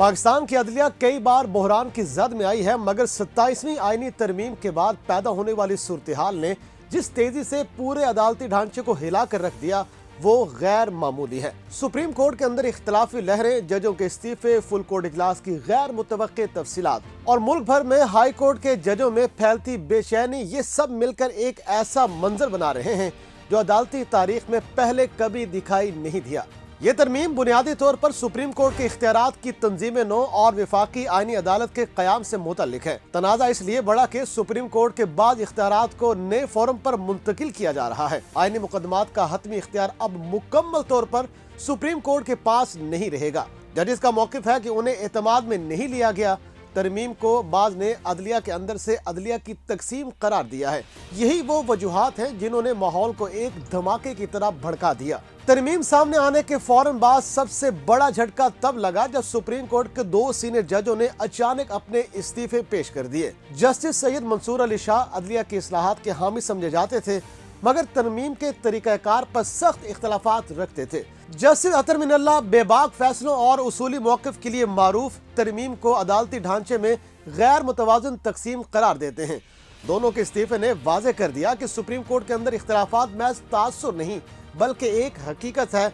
پاکستان کی عدلیہ کئی بار بحران کی زد میں آئی ہے، مگر 27ویں آئینی ترمیم کے بعد پیدا ہونے والی صورتحال نے جس تیزی سے پورے عدالتی ڈھانچے کو ہلا کر رکھ دیا وہ غیر معمولی ہے۔ سپریم کورٹ کے اندر اختلافی لہریں، ججوں کے استعفے، فل کورٹ اجلاس کی غیر متوقع تفصیلات اور ملک بھر میں ہائی کورٹ کے ججوں میں پھیلتی بے چینی، یہ سب مل کر ایک ایسا منظر بنا رہے ہیں جو عدالتی تاریخ میں پہلے کبھی دکھائی نہیں دیا۔ یہ ترمیم بنیادی طور پر سپریم کورٹ کے اختیارات کی تنظیم نو اور وفاقی آئینی عدالت کے قیام سے متعلق ہے۔ تنازع اس لیے بڑا کہ سپریم کورٹ کے بعض اختیارات کو نئے فورم پر منتقل کیا جا رہا ہے۔ آئینی مقدمات کا حتمی اختیار اب مکمل طور پر سپریم کورٹ کے پاس نہیں رہے گا۔ ججز کا موقف ہے کہ انہیں اعتماد میں نہیں لیا گیا۔ ترمیم کو بعض نے عدلیہ کے اندر سے عدلیہ کی تقسیم قرار دیا ہے۔ یہی وہ وجوہات ہیں جنہوں نے ماحول کو ایک دھماکے کی طرح بھڑکا دیا۔ ترمیم سامنے آنے کے فوراً بعد سب سے بڑا جھٹکا تب لگا جب سپریم کورٹ کے 2 سینئر ججوں نے اچانک اپنے استعفے پیش کر دیے۔ جسٹس سید منصور علی شاہ عدلیہ کی اصلاحات کے حامی سمجھے جاتے تھے، مگر ترمیم کے طریقہ کار پر سخت اختلافات رکھتے تھے۔ جسٹس اطہر من اللہ بے باک فیصلوں اور اصولی موقف کے لیے معروف ترمیم کو عدالتی ڈھانچے میں غیر متوازن تقسیم قرار دیتے ہیں۔ دونوں کے استعفے نے واضح کر دیا کہ سپریم کورٹ کے اندر اختلافات محض تاثر نہیں بلکہ ایک حقیقت ہے۔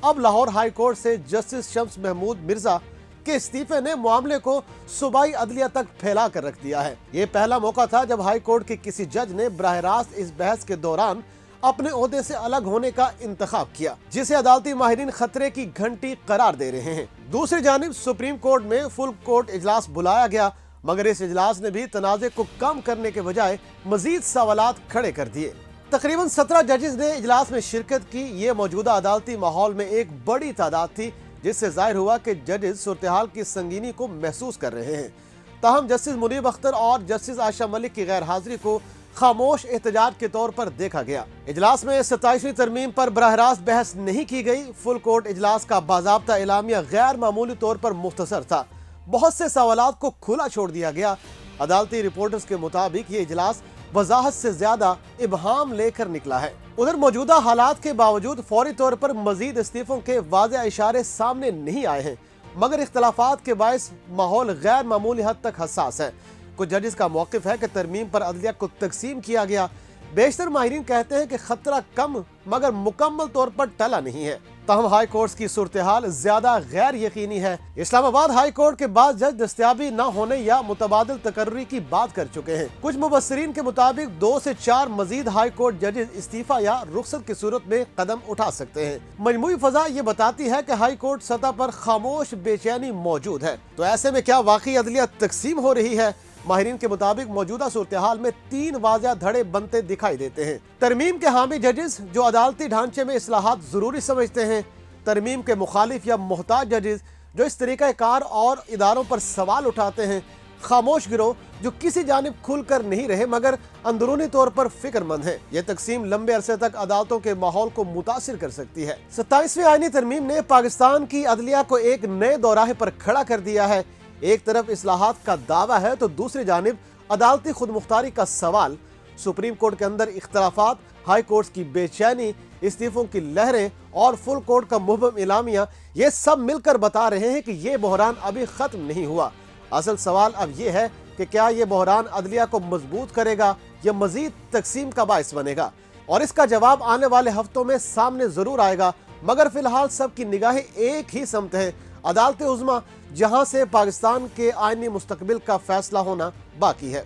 اب لاہور ہائی کورٹ سے جسٹس شمس محمود مرزا کے استعفے نے معاملے کو صوبائی عدلیہ تک پھیلا کر رکھ دیا ہے۔ یہ پہلا موقع تھا جب ہائی کورٹ کے کسی جج نے براہ راست اس بحث کے دوران اپنے عہدے سے الگ ہونے کا انتخاب کیا، جسے عدالتی ماہرین خطرے کی گھنٹی قرار دے رہے ہیں۔ دوسری جانب سپریم کورٹ میں فل کورٹ اجلاس بلایا گیا، مگر اس اجلاس نے بھی تنازع کو کم کرنے کے بجائے مزید سوالات کھڑے کر دیے۔ تقریباً 17 ججز نے اجلاس میں شرکت کی۔ یہ موجودہ عدالتی ماحول میں ایک بڑی تعداد تھی، جس سے ظاہر ہوا کہ ججز صورتحال کی سنگینی کو محسوس کر رہے ہیں۔ تاہم جسٹس منیب اختر اور جسٹس عائشہ ملک کی غیر حاضری کو خاموش احتجاج کے طور پر دیکھا گیا۔ اجلاس میں 27ویں ترمیم پر براہ راست بحث نہیں کی گئی۔ فل کورٹ اجلاس کا باضابطہ اعلامیہ غیر معمولی طور پر مختصر تھا۔ بہت سے سوالات کو کھلا چھوڑ دیا گیا۔ عدالتی رپورٹرز کے مطابق یہ اجلاس وضاحت سے زیادہ ابہام لے کر نکلا ہے۔ ادھر موجودہ حالات کے باوجود فوری طور پر مزید استعفوں کے واضح اشارے سامنے نہیں آئے ہیں، مگر اختلافات کے باعث ماحول غیر معمولی حد تک حساس ہے۔ کچھ ججز کا موقف ہے کہ ترمیم پر عدلیہ کو تقسیم کیا گیا۔ بیشتر ماہرین کہتے ہیں کہ خطرہ کم مگر مکمل طور پر ٹلا نہیں ہے۔ تاہم ہائی کورٹس کی صورتحال زیادہ غیر یقینی ہے۔ اسلام آباد ہائی کورٹ کے بعض جج دستیابی نہ ہونے یا متبادل تقرری کی بات کر چکے ہیں۔ کچھ مبصرین کے مطابق 2 سے 4 مزید ہائی کورٹ ججز استعفیٰ یا رخصت کی صورت میں قدم اٹھا سکتے ہیں۔ مجموعی فضا یہ بتاتی ہے کہ ہائی کورٹ سطح پر خاموش بے چینی موجود ہے۔ تو ایسے میں کیا واقعی عدلیہ تقسیم ہو رہی ہے؟ ماہرین کے مطابق موجودہ صورتحال میں 3 واضح دھڑے بنتے دکھائی دیتے ہیں۔ ترمیم کے حامی ججز جو عدالتی ڈھانچے میں اصلاحات ضروری سمجھتے ہیں، ترمیم کے مخالف یا محتاج ججز جو اس طریقہ کار اور اداروں پر سوال اٹھاتے ہیں، خاموش گروہ جو کسی جانب کھل کر نہیں رہے مگر اندرونی طور پر فکر مند ہیں۔ یہ تقسیم لمبے عرصے تک عدالتوں کے ماحول کو متاثر کر سکتی ہے۔ 27ویں آئینی ترمیم نے پاکستان کی عدلیہ کو ایک نئے دوراہے پر کھڑا کر دیا ہے۔ ایک طرف اصلاحات کا دعویٰ ہے تو دوسری جانب عدالتی خود مختاری کا سوال۔ سپریم کورٹ کے اندر اختلافات، ہائی کورٹس کی بے چینی، استعفوں کی لہریں اور فل کورٹ کا مبہم اعلامیہ، یہ سب مل کر بتا رہے ہیں کہ یہ بحران ابھی ختم نہیں ہوا۔ اصل سوال اب یہ ہے کہ کیا یہ بحران عدلیہ کو مضبوط کرے گا یا مزید تقسیم کا باعث بنے گا، اور اس کا جواب آنے والے ہفتوں میں سامنے ضرور آئے گا۔ مگر فی الحال سب کی نگاہیں ایک ہی سمت ہیں، عدالت عظمیٰ، جہاں سے پاکستان کے آئینی مستقبل کا فیصلہ ہونا باقی ہے۔